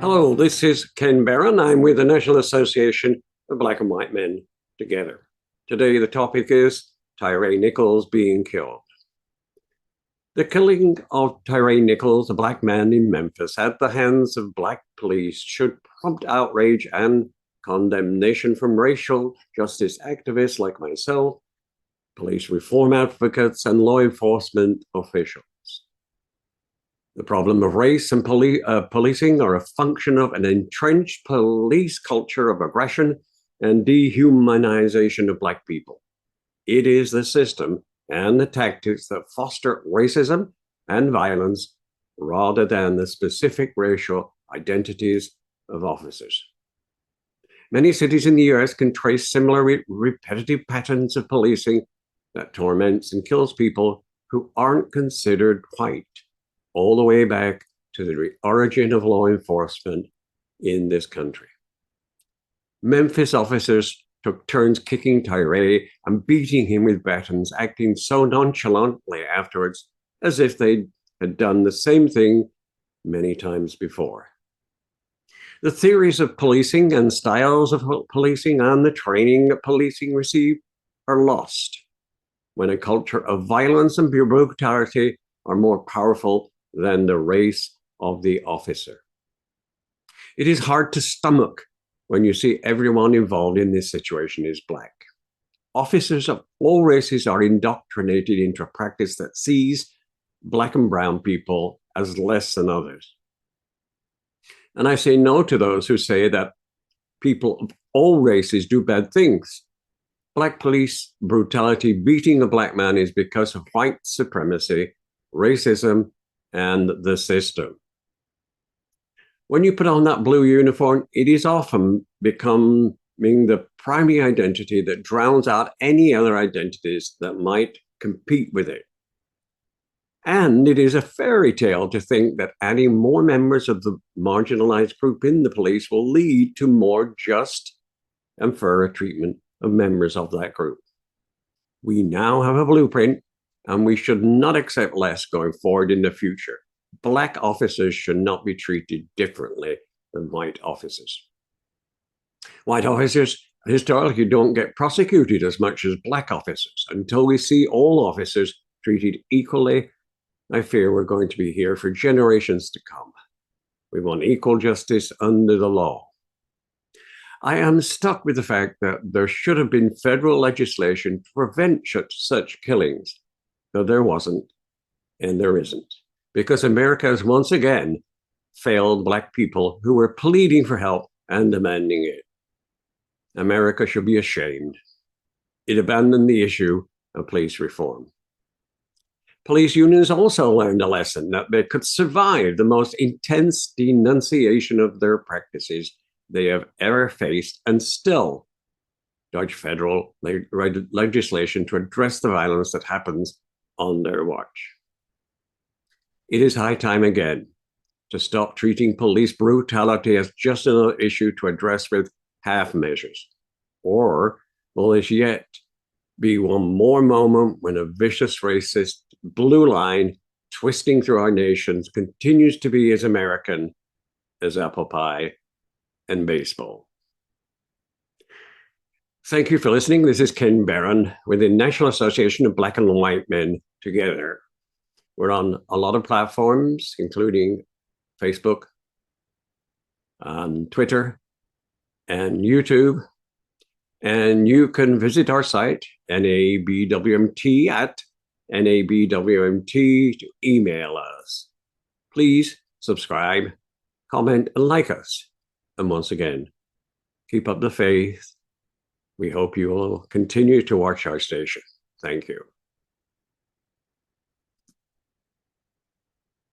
Hello, this is Ken Barron. I'm with the National Association of Black and White Men Together. Today, the topic is Tyre Nichols being killed. The killing of Tyre Nichols, a black man in Memphis, at the hands of black police should prompt outrage and condemnation from racial justice activists like myself, police reform advocates, and law enforcement officials. The problem of race and policing are a function of an entrenched police culture of aggression and dehumanization of Black people. It is the system and the tactics that foster racism and violence rather than the specific racial identities of officers. Many cities in the US can trace similar repetitive patterns of policing that torments and kills people who aren't considered white, all the way back to the origin of law enforcement in this country. Memphis officers took turns kicking Tyre and beating him with batons, acting so nonchalantly afterwards as if they had done the same thing many times before. The theories of policing and styles of policing and the training that policing receive are lost when a culture of violence and brutality are more powerful than the race of the officer. It is hard to stomach when you see everyone involved in this situation is Black. Officers of all races are indoctrinated into a practice that sees Black and brown people as less than others. And I say no to those who say that people of all races do bad things. Black police brutality beating a Black man is because of white supremacy, racism, and the system. When you put on that blue uniform, it is often becoming the primary identity that drowns out any other identities that might compete with it. And it is a fairy tale to think that adding more members of the marginalized group in the police will lead to more just and fairer treatment of members of that group. We now have a blueprint, and we should not accept less going forward in the future. Black officers should not be treated differently than white officers. White officers historically don't get prosecuted as much as Black officers. Until we see all officers treated equally, I fear we're going to be here for generations to come. We want equal justice under the law. I am stuck with the fact that there should have been federal legislation to prevent such killings, though there wasn't, and there isn't, because America has once again failed Black people who were pleading for help and demanding it. America should be ashamed. It abandoned the issue of police reform. Police unions also learned a lesson that they could survive the most intense denunciation of their practices they have ever faced and still dodge federal legislation to address the violence that happens on their watch. It is high time again to stop treating police brutality as just another issue to address with half measures. Or will this yet be one more moment when a vicious racist blue line twisting through our nations continues to be as American as apple pie and baseball? Thank you for listening. This is Ken Barron with the National Association of Black and White Men Together. We're on a lot of platforms, including Facebook, Twitter, and YouTube. And you can visit our site, NABWMT, at NABWMT, to email us. Please subscribe, comment, and like us. And once again, keep up the faith. We hope you will continue to watch our station. Thank you.